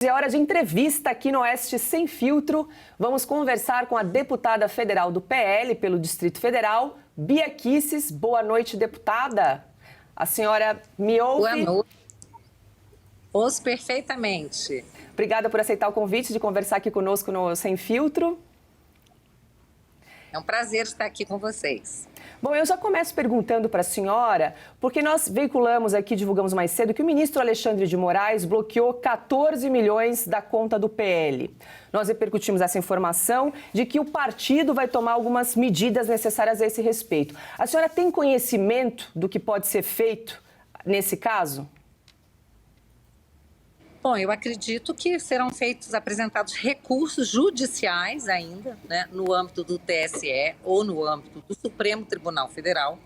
É hora de entrevista aqui no Oeste Sem Filtro. Vamos conversar com a deputada federal do PL pelo Distrito Federal, Bia Kicis. Boa noite, deputada. A senhora me ouve? Boa noite. Ouço perfeitamente. Obrigada por aceitar o convite de conversar aqui conosco no Sem Filtro. É um prazer estar aqui com vocês. Bom, eu já começo perguntando para a senhora, porque nós veiculamos aqui, divulgamos mais cedo, que o ministro Alexandre de Moraes bloqueou 14 milhões da conta do PL. Nós repercutimos essa informação de que o partido vai tomar algumas medidas necessárias a esse respeito. A senhora tem conhecimento do que pode ser feito nesse caso? Bom, eu acredito que serão apresentados recursos judiciais ainda, né, no âmbito do TSE ou no âmbito do Supremo Tribunal Federal.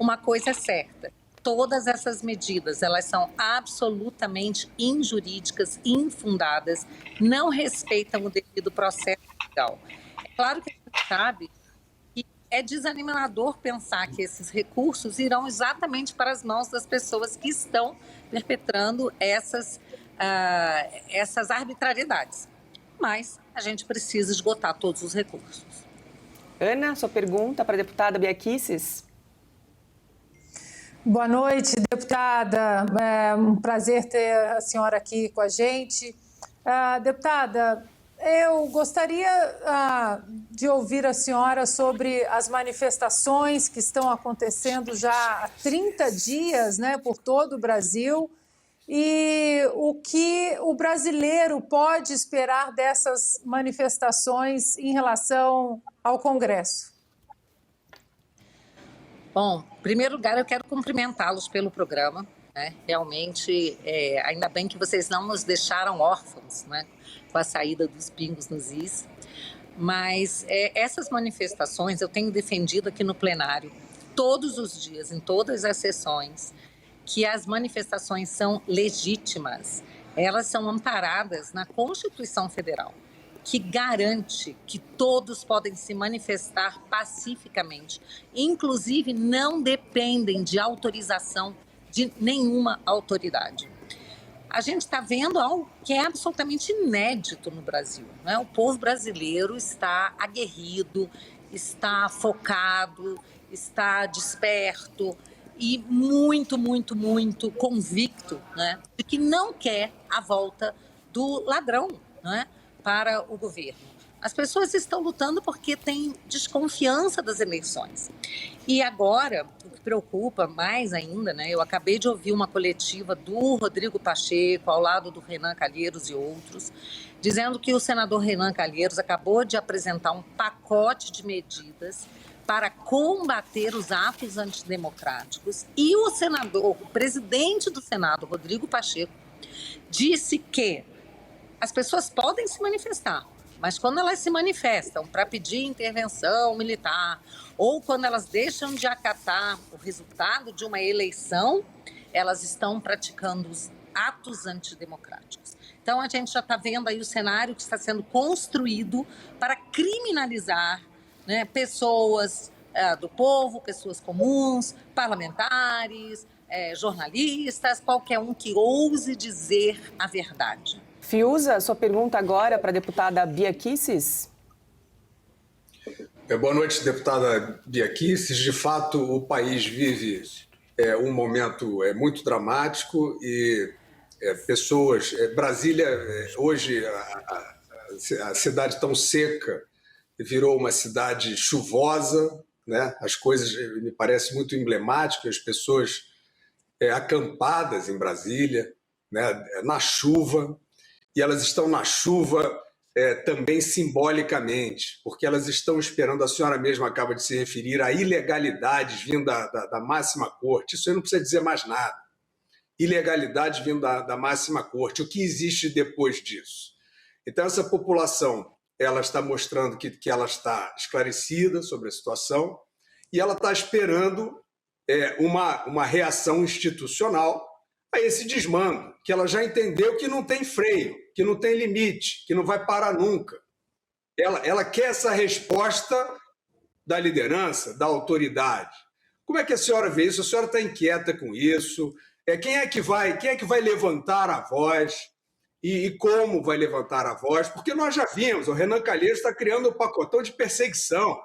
Uma coisa é certa, todas essas medidas, elas são absolutamente injurídicas, infundadas, não respeitam o devido processo legal. É claro que a gente sabe que é desanimador pensar que esses recursos irão exatamente para as mãos das pessoas que estão perpetrando essas arbitrariedades. Mas a gente precisa esgotar todos os recursos. Ana, sua pergunta para a deputada Bia Kicis. Boa noite, deputada. É um prazer ter a senhora aqui com a gente. Deputada, eu gostaria de ouvir a senhora sobre as manifestações que estão acontecendo já há 30 dias, né, por todo o Brasil. E o que o brasileiro pode esperar dessas manifestações em relação ao Congresso? Bom, em primeiro lugar, eu quero cumprimentá-los pelo programa, né? Realmente, ainda bem que vocês não nos deixaram órfãos, né, com a saída dos pingos nos is. Mas essas manifestações eu tenho defendido aqui no plenário todos os dias, em todas as sessões, que as manifestações são legítimas, elas são amparadas na Constituição Federal, que garante que todos podem se manifestar pacificamente, inclusive não dependem de autorização de nenhuma autoridade. A gente está vendo algo que é absolutamente inédito no Brasil, né? O povo brasileiro está aguerrido, está focado, está desperto, e muito convicto, né, de que não quer a volta do ladrão, né, para o governo. As pessoas estão lutando porque têm desconfiança das eleições. E agora, o que preocupa mais ainda, né, eu acabei de ouvir uma coletiva do Rodrigo Pacheco, ao lado do Renan Calheiros e outros, dizendo que o senador Renan Calheiros acabou de apresentar um pacote de medidas para combater os atos antidemocráticos, e o presidente do Senado, Rodrigo Pacheco, disse que as pessoas podem se manifestar, mas quando elas se manifestam para pedir intervenção militar ou quando elas deixam de acatar o resultado de uma eleição, elas estão praticando os atos antidemocráticos. Então, a gente já está vendo aí o cenário que está sendo construído para criminalizar, né, pessoas do povo, pessoas comuns, parlamentares, jornalistas, qualquer um que ouse dizer a verdade. Fiuza, sua pergunta agora para a deputada Bia Kicis. Boa noite, deputada Bia Kicis. De fato, o país vive um momento muito dramático e pessoas... Brasília, hoje, a cidade tão seca, virou uma cidade chuvosa, né? As coisas me parecem muito emblemáticas, as pessoas acampadas em Brasília, né? Na chuva, e elas estão na chuva também simbolicamente, porque elas estão esperando, a senhora mesma acaba de se referir, a ilegalidades vindo da máxima corte. Isso aí não precisa dizer mais nada. Ilegalidades vindo da máxima corte. O que existe depois disso? Então, essa população, ela está mostrando que ela está esclarecida sobre a situação e ela está esperando uma reação institucional a esse desmando, que ela já entendeu que não tem freio, que não tem limite, que não vai parar nunca. Ela quer essa resposta da liderança, da autoridade. Como é que a senhora vê isso? A senhora está inquieta com isso? Quem é que vai levantar a voz? e como vai levantar a voz, porque nós já vimos, o Renan Calheiros está criando um pacotão de perseguição.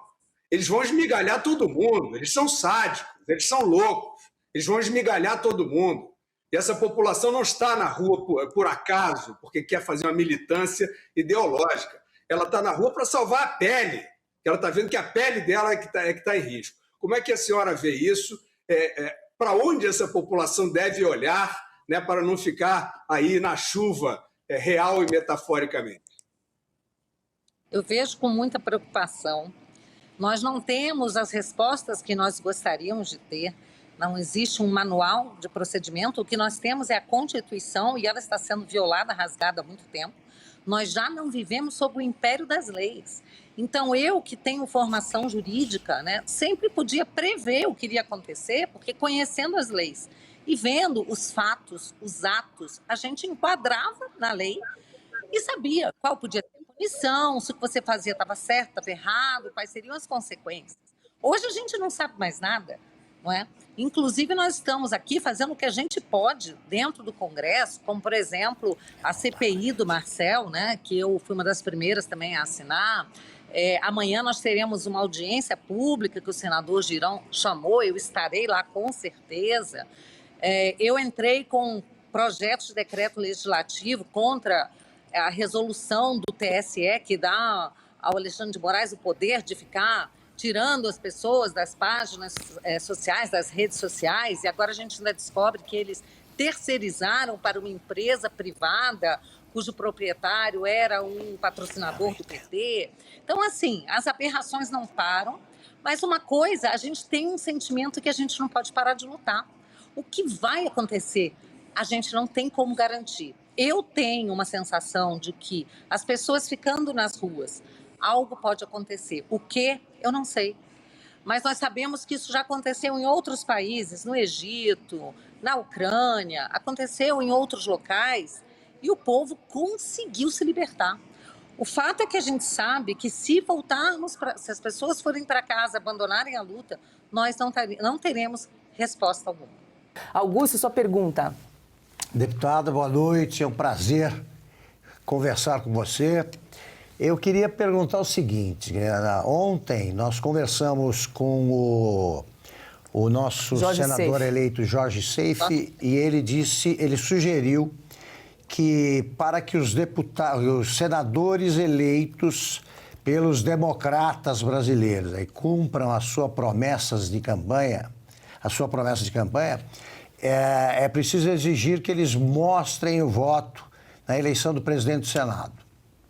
Eles vão esmigalhar todo mundo, eles são sádicos, eles são loucos, eles vão esmigalhar todo mundo. E essa população não está na rua por acaso, porque quer fazer uma militância ideológica. Ela está na rua para salvar a pele, ela está vendo que a pele dela é que está em risco. Como é que a senhora vê isso? Para onde essa população deve olhar, né, para não ficar aí na chuva, real e metaforicamente? Eu vejo com muita preocupação. Nós não temos as respostas que nós gostaríamos de ter. Não existe um manual de procedimento. O que nós temos é a Constituição e ela está sendo violada, rasgada há muito tempo. Nós já não vivemos sob o império das leis. Então, eu que tenho formação jurídica, né, sempre podia prever o que iria acontecer, porque conhecendo as leis e vendo os fatos, os atos, a gente enquadrava na lei e sabia qual podia ter punição, se o que você fazia estava certo, estava errado, quais seriam as consequências. Hoje a gente não sabe mais nada. Não é? Inclusive, nós estamos aqui fazendo o que a gente pode dentro do Congresso, como, por exemplo, a CPI do Marcel, né, que eu fui uma das primeiras também a assinar. Amanhã nós teremos uma audiência pública que o senador Girão chamou, eu estarei lá com certeza. Eu entrei com projetos de decreto legislativo contra a resolução do TSE, que dá ao Alexandre de Moraes o poder de ficar tirando as pessoas das páginas sociais, das redes sociais, e agora a gente ainda descobre que eles terceirizaram para uma empresa privada cujo proprietário era um patrocinador do PT. Então, assim, as aberrações não param, mas uma coisa, a gente tem um sentimento que a gente não pode parar de lutar. O que vai acontecer, a gente não tem como garantir. Eu tenho uma sensação de que as pessoas ficando nas ruas, algo pode acontecer. O quê? Eu não sei. Mas nós sabemos que isso já aconteceu em outros países, no Egito, na Ucrânia, aconteceu em outros locais e o povo conseguiu se libertar. O fato é que a gente sabe que se se as pessoas forem para casa, abandonarem a luta, nós não teremos resposta alguma. Augusto, sua pergunta. Deputada, boa noite, é um prazer conversar com você. Eu queria perguntar o seguinte, ontem nós conversamos com o nosso senador eleito Jorge Seife e ele sugeriu que para que os senadores eleitos pelos democratas brasileiros cumpram as suas promessas de campanha, é preciso exigir que eles mostrem o voto na eleição do presidente do Senado,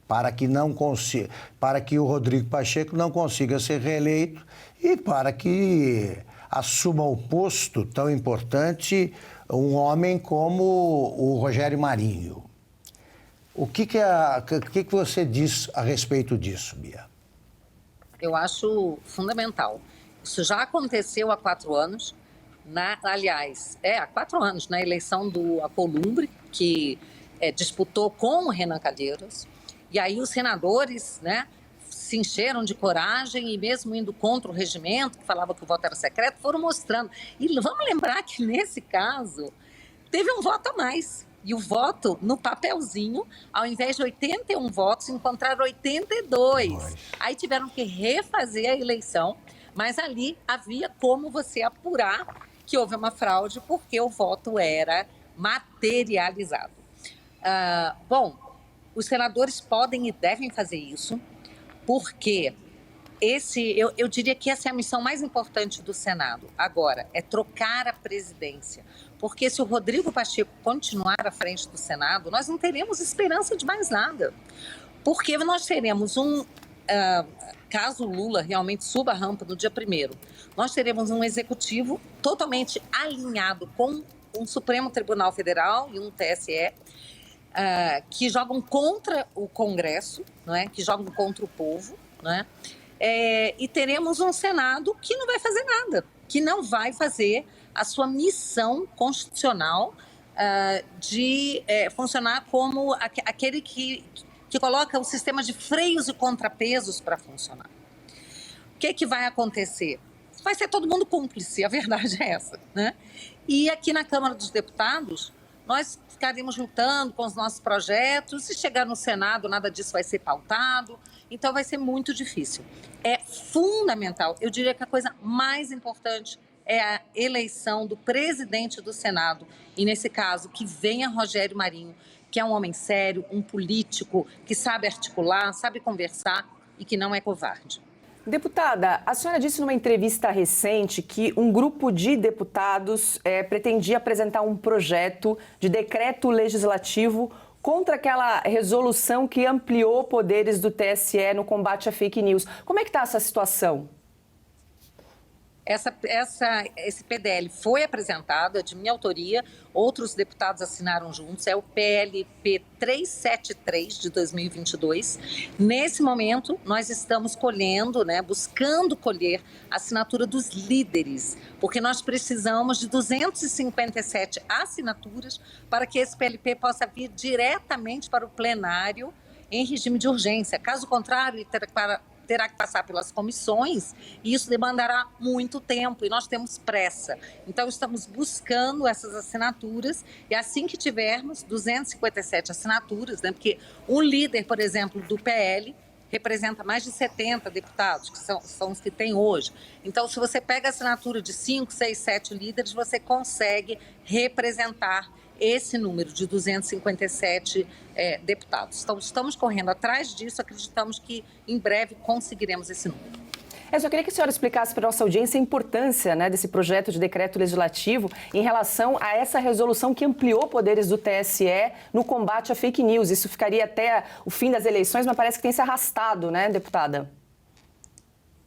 para que o Rodrigo Pacheco não consiga ser reeleito e para que assuma o posto tão importante um homem como o Rogério Marinho. O que você diz a respeito disso, Bia? Eu acho fundamental. Isso já aconteceu há 4 anos. Há 4 anos, na eleição do Alcolumbre, que disputou com o Renan Calheiros. E aí os senadores, né, se encheram de coragem e mesmo indo contra o regimento, que falava que o voto era secreto, foram mostrando. E vamos lembrar que nesse caso teve um voto a mais. E o voto no papelzinho, ao invés de 81 votos, encontraram 82. Nossa. Aí tiveram que refazer a eleição, mas ali havia como você apurar que houve uma fraude porque o voto era materializado. Os senadores podem e devem fazer isso, porque eu diria que essa é a missão mais importante do Senado. Agora, é trocar a presidência. Porque se o Rodrigo Pacheco continuar à frente do Senado, nós não teremos esperança de mais nada. Porque nós teremos caso o Lula realmente suba a rampa no dia 1º, nós teremos um executivo totalmente alinhado com um Supremo Tribunal Federal e um TSE, que jogam contra o Congresso, não é? Que jogam contra o povo, não é? E teremos um Senado que não vai fazer nada, que não vai fazer a sua missão constitucional de funcionar como aquele que coloca o sistema de freios e contrapesos para funcionar. O que vai acontecer? Vai ser todo mundo cúmplice, a verdade é essa, né? E aqui na Câmara dos Deputados, nós ficaríamos lutando com os nossos projetos. Se chegar no Senado, nada disso vai ser pautado. Então, vai ser muito difícil. É fundamental, eu diria que a coisa mais importante é a eleição do presidente do Senado. E, nesse caso, que venha Rogério Marinho, que é um homem sério, um político, que sabe articular, sabe conversar e que não é covarde. Deputada, a senhora disse numa entrevista recente que um grupo de deputados pretendia apresentar um projeto de decreto legislativo contra aquela resolução que ampliou poderes do TSE no combate à fake news. Como é que está essa situação? Esse PDL foi apresentado, é de minha autoria, outros deputados assinaram juntos, é o PLP 373 de 2022. Nesse momento, nós estamos colhendo, buscando colher a assinatura dos líderes, porque nós precisamos de 257 assinaturas para que esse PLP possa vir diretamente para o plenário em regime de urgência. Caso contrário, terá que passar pelas comissões e isso demandará muito tempo e nós temos pressa. Então, estamos buscando essas assinaturas e assim que tivermos 257 assinaturas, porque um líder, por exemplo, do PL representa mais de 70 deputados, que são os que tem hoje. Então, se você pega a assinatura de 5, 6, 7 líderes, você consegue representar esse número de 257 deputados. Então, estamos correndo atrás disso, acreditamos que em breve conseguiremos esse número. Eu só queria que a senhora explicasse para a nossa audiência a importância desse projeto de decreto legislativo em relação a essa resolução que ampliou poderes do TSE no combate à fake news. Isso ficaria até o fim das eleições, mas parece que tem se arrastado, né, deputada?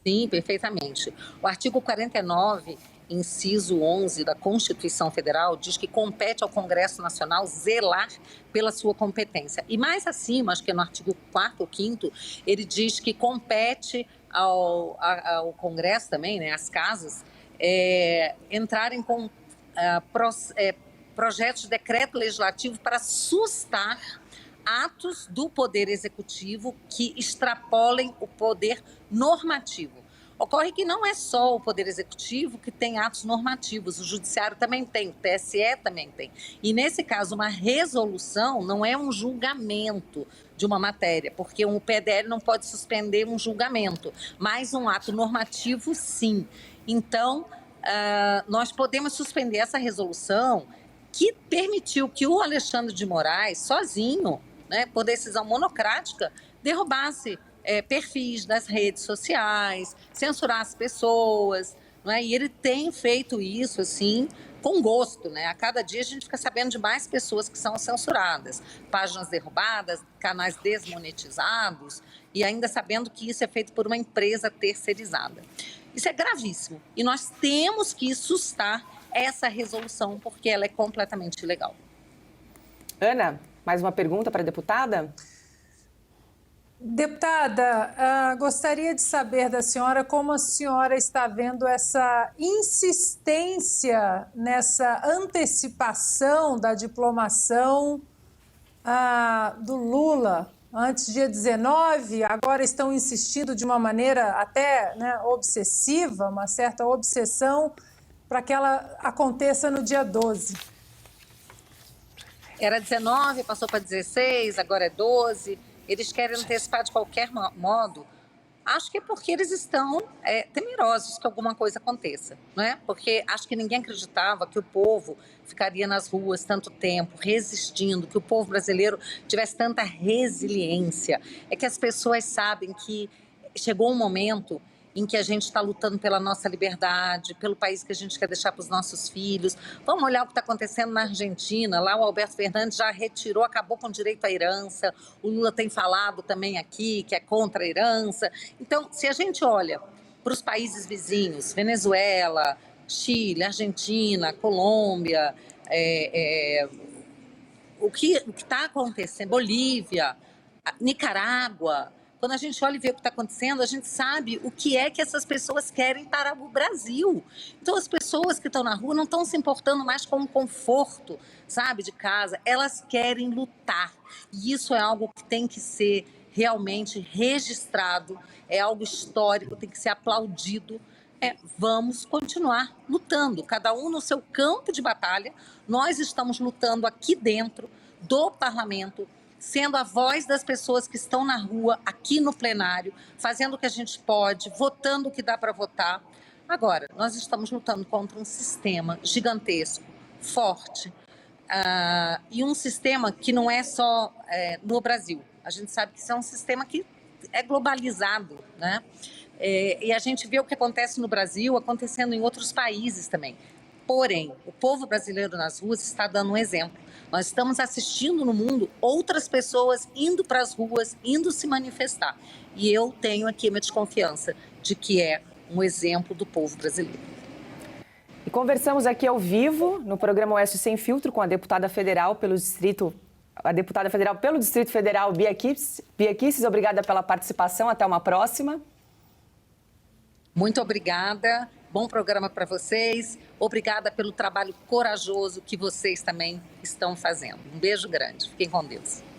Sim, perfeitamente. O artigo 49... inciso 11 da Constituição Federal, diz que compete ao Congresso Nacional zelar pela sua competência. E mais acima, acho que é no artigo 4º ou 5º, ele diz que compete ao Congresso também, às casas, entrarem com projetos de decreto legislativo para sustar atos do Poder Executivo que extrapolem o poder normativo. Ocorre que não é só o Poder Executivo que tem atos normativos, o Judiciário também tem, o TSE também tem. E, nesse caso, uma resolução não é um julgamento de uma matéria, porque o PDL não pode suspender um julgamento, mas um ato normativo, sim. Então, nós podemos suspender essa resolução que permitiu que o Alexandre de Moraes, sozinho, por decisão monocrática, derrubasse perfis das redes sociais, censurar as pessoas, e ele tem feito isso, assim, com gosto, A cada dia a gente fica sabendo de mais pessoas que são censuradas, páginas derrubadas, canais desmonetizados, e ainda sabendo que isso é feito por uma empresa terceirizada. Isso é gravíssimo, e nós temos que sustar essa resolução, porque ela é completamente ilegal. Ana, mais uma pergunta para a deputada? Deputada, gostaria de saber da senhora como a senhora está vendo essa insistência nessa antecipação da diplomação do Lula antes dia 19, agora estão insistindo de uma maneira até obsessiva, uma certa obsessão para que ela aconteça no dia 12. Era 19, passou para 16, agora é 12... Eles querem antecipar de qualquer modo. Acho que é porque eles estão temerosos que alguma coisa aconteça, Porque acho que ninguém acreditava que o povo ficaria nas ruas tanto tempo, resistindo, que o povo brasileiro tivesse tanta resiliência. É que as pessoas sabem que chegou um momento em que a gente está lutando pela nossa liberdade, pelo país que a gente quer deixar para os nossos filhos. Vamos olhar o que está acontecendo na Argentina. Lá o Alberto Fernandes já retirou, acabou com o direito à herança. O Lula tem falado também aqui que é contra a herança. Então, se a gente olha para os países vizinhos, Venezuela, Chile, Argentina, Colômbia, o que está acontecendo, Bolívia, Nicarágua... Quando a gente olha e vê o que está acontecendo, a gente sabe o que é que essas pessoas querem para o Brasil. Então, as pessoas que estão na rua não estão se importando mais com o conforto, de casa. Elas querem lutar. E isso é algo que tem que ser realmente registrado, é algo histórico, tem que ser aplaudido, vamos continuar lutando, cada um no seu campo de batalha. Nós estamos lutando aqui dentro do parlamento, sendo a voz das pessoas que estão na rua, aqui no plenário, fazendo o que a gente pode, votando o que dá para votar. Agora, nós estamos lutando contra um sistema gigantesco, forte, e um sistema que não é só no Brasil. A gente sabe que isso é um sistema que é globalizado, né? E a gente vê o que acontece no Brasil, acontecendo em outros países também. Porém, o povo brasileiro nas ruas está dando um exemplo. Nós estamos assistindo no mundo outras pessoas indo para as ruas, indo se manifestar. E eu tenho aqui a minha desconfiança de que é um exemplo do povo brasileiro. E conversamos aqui ao vivo no programa Oeste Sem Filtro com a deputada federal pelo Distrito Federal, Bia Kicis. Obrigada pela participação. Até uma próxima. Muito obrigada. Bom programa para vocês. Obrigada pelo trabalho corajoso que vocês também estão fazendo. Um beijo grande. Fiquem com Deus.